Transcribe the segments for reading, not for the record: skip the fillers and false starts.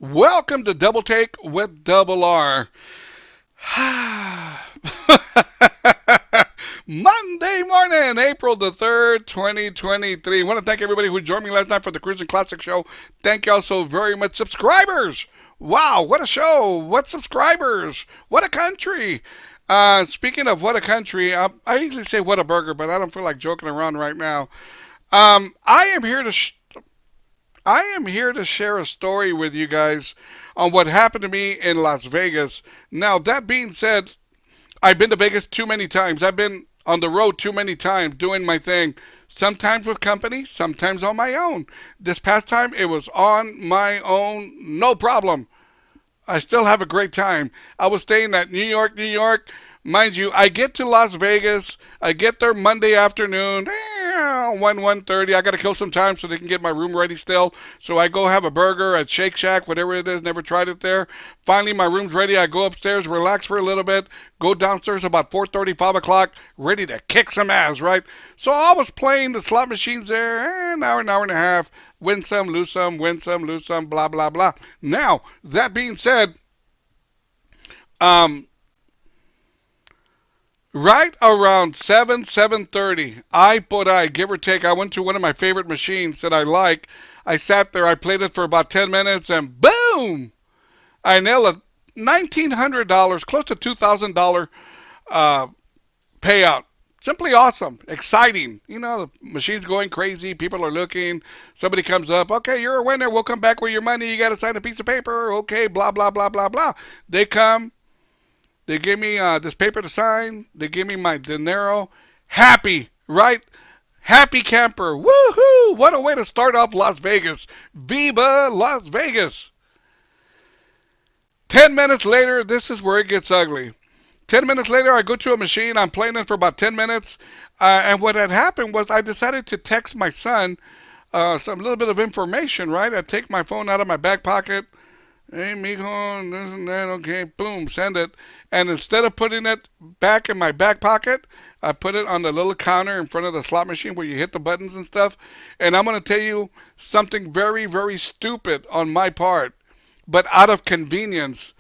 Welcome to Double Take with Double R. Monday morning, April the 3rd, 2023. I want to thank everybody who joined me last night for the Cruising Classic Show. Thank y'all so very much. Subscribers! Wow, what a show! What subscribers! What a country! Speaking of what a country, I usually say what a burger, but I don't feel like joking around right now. I am here to share a story with you guys on what happened to me in Las Vegas. Now, that being said, I've been to Vegas too many times. I've been on the road too many times doing my thing. Sometimes with company, sometimes on my own. This past time, it was on my own, no problem. I still have a great time. I was staying at New York, New York. Mind you, I get to Las Vegas. I get there Monday afternoon, 1:30. I got to kill some time so they can get my room ready still. So I go have a burger at Shake Shack, whatever it is. Never tried it there. Finally, my room's ready. I go upstairs, relax for a little bit. Go downstairs about 4:30, 5 o'clock, ready to kick some ass, right? So I was playing the slot machines there, an hour and a half. Win some, lose some, win some, lose some, blah, blah, blah. Now, that being said, um, right around 7:30, I give or take, I went to one of my favorite machines that I like. I sat there, I played it for about 10 minutes, and boom! I nailed a $1,900, close to $2,000 uh, payout. Simply awesome, exciting. You know, the machine's going crazy. People are looking. Somebody comes up. Okay, you're a winner. We'll come back with your money. You got to sign a piece of paper. Okay, blah, blah, blah, blah, blah. They come. They give me this paper to sign. They give me my dinero. Happy, right? Happy camper. Woohoo! What a way to start off Las Vegas. Viva Las Vegas. 10 minutes later, this is where it gets ugly. 10 minutes later, I go to a machine. I'm playing it for about 10 minutes. And what had happened was I decided to text my son some little bit of information, right? I take my phone out of my back pocket. Hey, mijo, this and that. Okay, boom, send it. And instead of putting it back in my back pocket, I put it on the little counter in front of the slot machine where you hit the buttons and stuff. And I'm going to tell you something very, very stupid on my part, but out of convenience.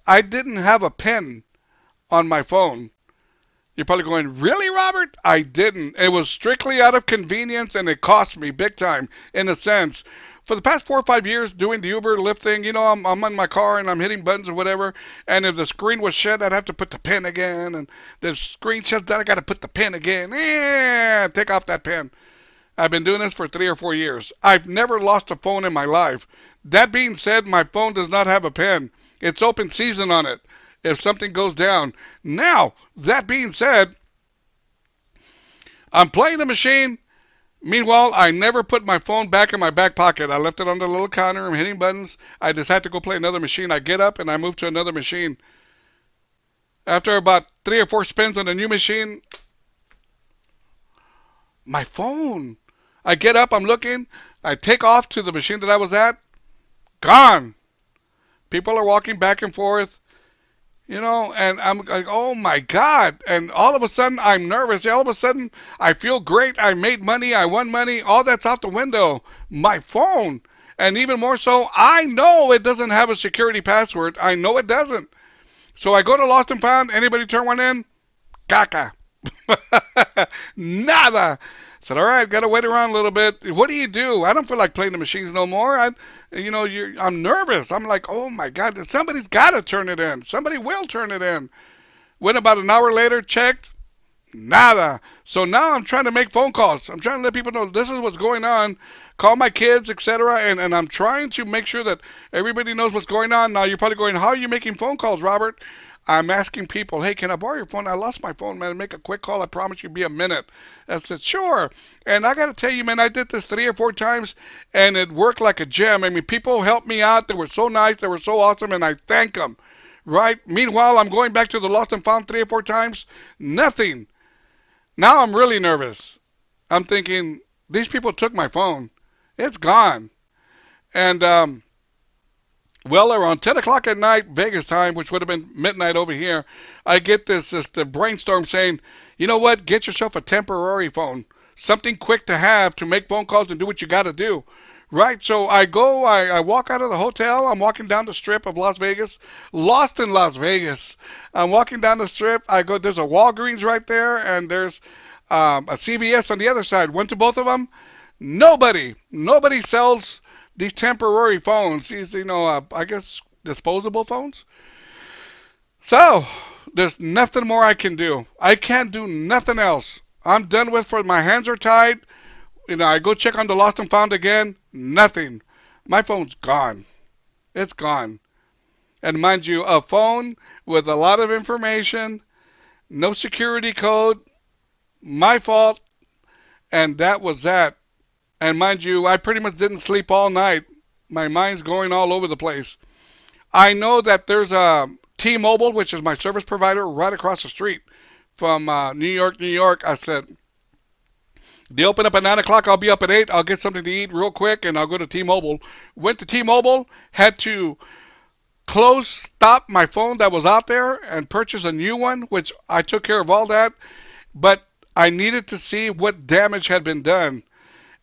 I didn't have a pen on my phone. You're probably going, really, Robert? I didn't. It was strictly out of convenience, and it cost me big time, in a sense. For the past 4 or 5 years doing the Uber Lyft thing, you know, I'm in my car and I'm hitting buttons or whatever, and if the screen was shut, I'd have to put the pin again, and the screen shuts down, I got to put the pin again. Take off that pin. I've been doing this for 3 or 4 years. I've never lost a phone in my life. That being said, my phone does not have a pin. It's open season on it if something goes down. Now, that being said, I'm playing the machine. Meanwhile, I never put my phone back in my back pocket. I left it on the little counter. I'm hitting buttons. I decide to go play another machine. I get up and I move to another machine. After about 3 or 4 spins on the new machine, my phone. I get up, I'm looking. I take off to the machine that I was at. Gone. People are walking back and forth. You know, and I'm like, oh my God. And all of a sudden, I'm nervous. All of a sudden, I feel great. I made money. I won money. All that's out the window. My phone. And even more so, I know it doesn't have a security password. I know it doesn't. So I go to Lost and Found. Anybody turn one in? Caca. Nada. Said, all right, got to wait around a little bit. What do you do? I don't feel like playing the machines no more. I'm nervous. I'm like, oh my God, somebody's got to turn it in. Somebody will turn it in. Went about an hour later, checked, nada. So now I'm trying to make phone calls. I'm trying to let people know this is what's going on. Call my kids, etc. And I'm trying to make sure that everybody knows what's going on. Now you're probably going, how are you making phone calls, Robert? I'm asking people, hey, can I borrow your phone? I lost my phone, man. Make a quick call. I promise you be a minute. I said, sure. And I got to tell you, man, I did this 3 or 4 times, and it worked like a gem. I mean, people helped me out. They were so nice. They were so awesome, and I thank them. Right? Meanwhile, I'm going back to the Lost and Found 3 or 4 times. Nothing. Now I'm really nervous. I'm thinking, these people took my phone. It's gone. And, well, around 10 o'clock at night, Vegas time, which would have been midnight over here, I get the brainstorm saying, you know what, get yourself a temporary phone. Something quick to have to make phone calls and do what you got to do. Right, so I walk out of the hotel. I'm walking down the strip of Las Vegas, lost in Las Vegas. I'm walking down the strip. I go, there's a Walgreens right there, and there's a CVS on the other side. Went to both of them. Nobody sells these temporary phones. These, I guess disposable phones. So there's nothing more I can do. I can't do nothing else. I'm done with for my hands are tied. I go check on the lost and found again. Nothing. My phone's gone. It's gone. And mind you, a phone with a lot of information, no security code, my fault, and that was that. And mind you, I pretty much didn't sleep all night. My mind's going all over the place. I know that there's a T-Mobile, which is my service provider, right across the street from New York, New York. I said, they open up at 9 o'clock. I'll be up at 8. I'll get something to eat real quick, and I'll go to T-Mobile. Went to T-Mobile, had to stop my phone that was out there and purchase a new one, which I took care of all that. But I needed to see what damage had been done.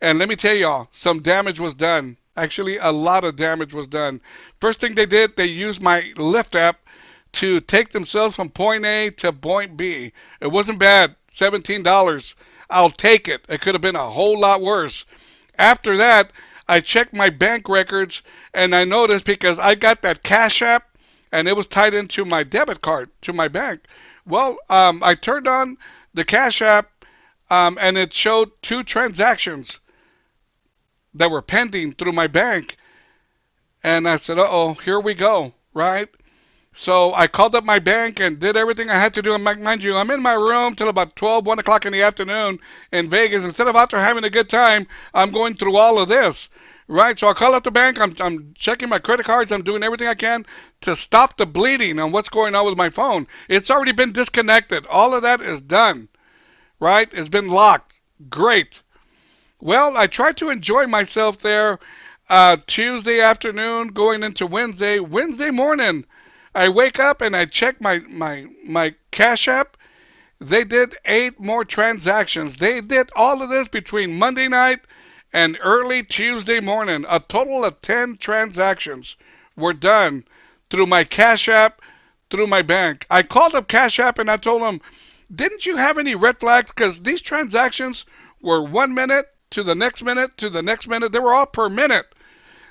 And let me tell y'all, some damage was done. Actually, a lot of damage was done. First thing they did, they used my Lyft app to take themselves from point A to point B. It wasn't bad, $17. I'll take it. It could have been a whole lot worse. After that, I checked my bank records, and I noticed because I got that Cash App, and it was tied into my debit card to my bank. Well, I turned on the Cash App, and it showed 2 transactions that were pending through my bank. And I said, uh-oh, here we go, right? So I called up my bank and did everything I had to do. And mind you, I'm in my room till about 12, 1 o'clock in the afternoon in Vegas. Instead of out there having a good time, I'm going through all of this, right? So I call up the bank. I'm checking my credit cards. I'm doing everything I can to stop the bleeding on what's going on with my phone. It's already been disconnected. All of that is done, right? It's been locked. Great. Well, I tried to enjoy myself there Tuesday afternoon going into Wednesday. Wednesday morning, I wake up and I check my Cash App. They did 8 more transactions. They did all of this between Monday night and early Tuesday morning. A total of 10 transactions were done through my Cash App, through my bank. I called up Cash App and I told them, didn't you have any red flags? Because these transactions were 1 minute to the next minute to the next minute. They were all per minute.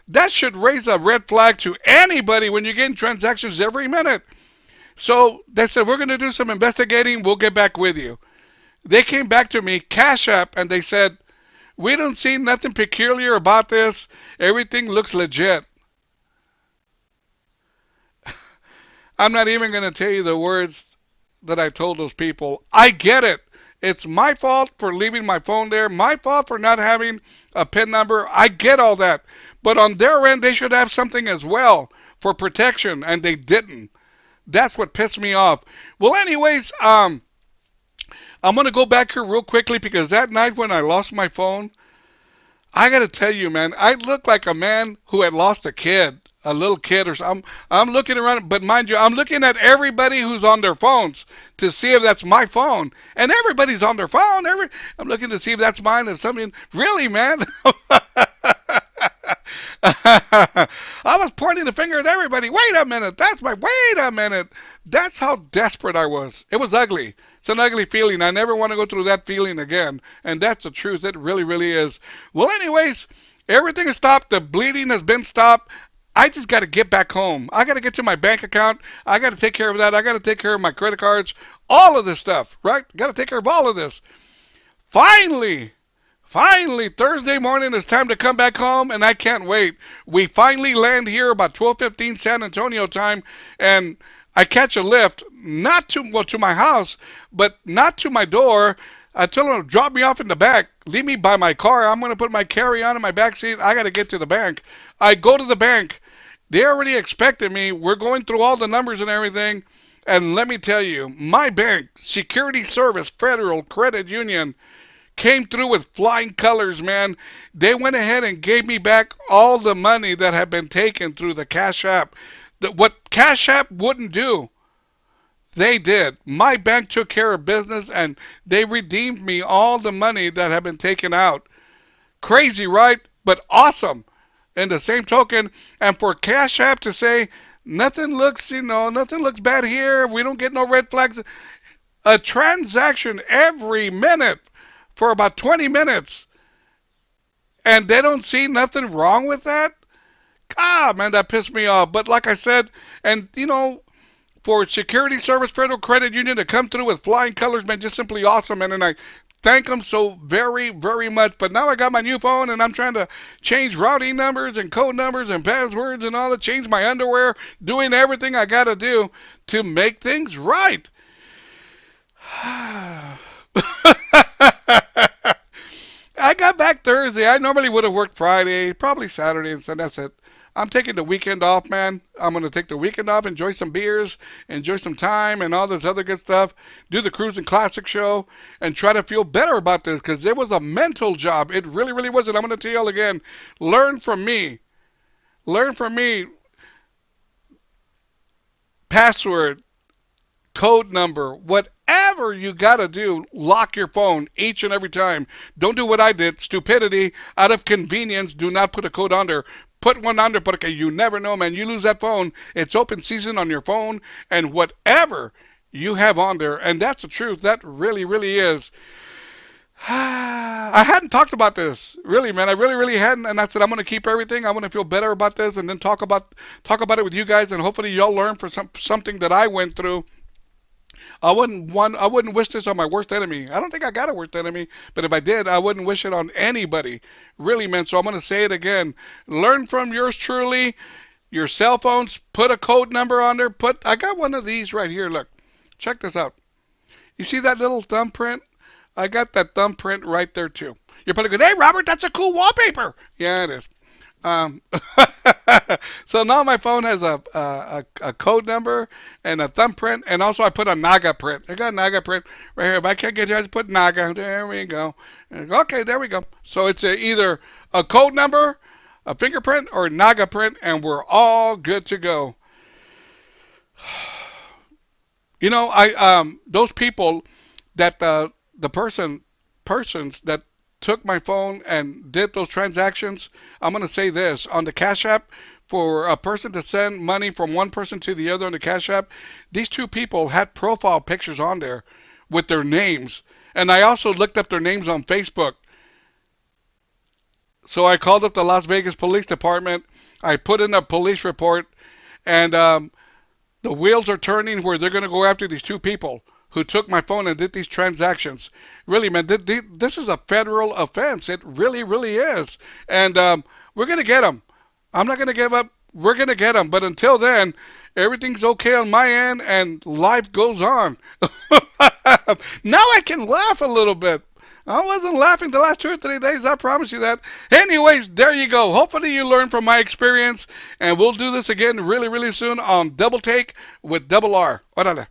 That should raise a red flag to anybody when you're getting transactions every minute. So they said, we're going to do some investigating. We'll get back with you. They came back to me, Cash App, and they said, we don't see nothing peculiar about this. Everything looks legit. I'm not even going to tell you the words that I told those people. I get it. It's my fault for leaving my phone there. My fault for not having a PIN number. I get all that. But on their end, they should have something as well for protection, and they didn't. That's what pissed me off. Well, anyways, I'm going to go back here real quickly because that night when I lost my phone, I got to tell you, man, I looked like a man who had lost a kid. A little kid or something. I'm looking around, but mind you, I'm looking at everybody who's on their phones to see if that's my phone. And everybody's on their phone. I'm looking to see if that's mine. If something, really, man. I was pointing the finger at everybody. Wait a minute. Wait a minute. That's how desperate I was. It was ugly. It's an ugly feeling. I never want to go through that feeling again. And that's the truth. It really, really is. Well, anyways, everything is stopped. The bleeding has been stopped. I just got to get back home. I got to get to my bank account. I got to take care of that. I got to take care of my credit cards. All of this stuff, right? Got to take care of all of this. Finally, Thursday morning, it's time to come back home, and I can't wait. We finally land here about 12:15 San Antonio time, and I catch a lift, not to my house, but not to my door. I tell them, drop me off in the back. Leave me by my car. I'm going to put my carry-on in my back seat. I got to get to the bank. I go to the bank. They already expected me. We're going through all the numbers and everything. And let me tell you, my bank, Security Service Federal Credit Union, came through with flying colors, man. They went ahead and gave me back all the money that had been taken through the Cash App. What Cash App wouldn't do, they did. My bank took care of business, and they redeemed me all the money that had been taken out. Crazy, right? But awesome. in the same token, and for Cash App to say nothing looks bad here. We don't get no red flags. A transaction every minute for about 20 minutes, and they don't see nothing wrong with that. God, man, that pissed me off. But like I said, and for Security Service Federal Credit Union to come through with flying colors, man, just simply awesome, man. And I thank them so very, very much. But now I got my new phone, and I'm trying to change routing numbers and code numbers and passwords and all that, change my underwear, doing everything I got to do to make things right. I got back Thursday. I normally would have worked Friday, probably Saturday, and Sunday. That's it. I'm taking the weekend off, man. I'm going to take the weekend off, enjoy some beers, enjoy some time, and all this other good stuff. Do the Cruising Classic show, and try to feel better about this, because it was a mental job. It really, really was. And I'm going to tell you all again, learn from me. Learn from me. Password, code number, whatever you got to do, lock your phone each and every time. Don't do what I did, stupidity, out of convenience. Do not put a code under. Put one under, but okay, you never know, man. You lose that phone, it's open season on your phone, and whatever you have on there, and that's the truth. That really, really is. I hadn't talked about this, really, man. I really, really hadn't, and I said I'm going to keep everything. I want to feel better about this, and then talk about it with you guys, and hopefully y'all learn from something that I went through. I wouldn't wish this on my worst enemy. I don't think I got a worst enemy, but if I did, I wouldn't wish it on anybody. Really, man. So I'm going to say it again. Learn from yours truly. Your cell phones, put a code number on there. I got one of these right here. Look, check this out. You see that little thumbprint? I got that thumbprint right there too. You're probably going, hey, Robert, that's a cool wallpaper. Yeah, it is. Um, so now my phone has a code number and a thumbprint, and also I put a Naga print. I got a Naga print right here. If I can't get you, I just put Naga. There we go. Okay, there we go. So it's either a code number, a fingerprint, or a Naga print, and we're all good to go. Those people that the persons that took my phone and did those transactions, I'm going to say this. On the Cash App, for a person to send money from one person to the other on the Cash App, these two people had profile pictures on there with their names. And I also looked up their names on Facebook. So I called up the Las Vegas Police Department. I put in a police report, and the wheels are turning where they're going to go after these two people who took my phone and did these transactions. Really, man, this is a federal offense. It really, really is. And we're going to get them. I'm not going to give up. We're going to get them. But until then, everything's okay on my end, and life goes on. Now I can laugh a little bit. I wasn't laughing the last 2 or 3 days, I promise you that. Anyways, there you go. Hopefully you learned from my experience, and we'll do this again really, really soon on Double Take with Double R. Órale.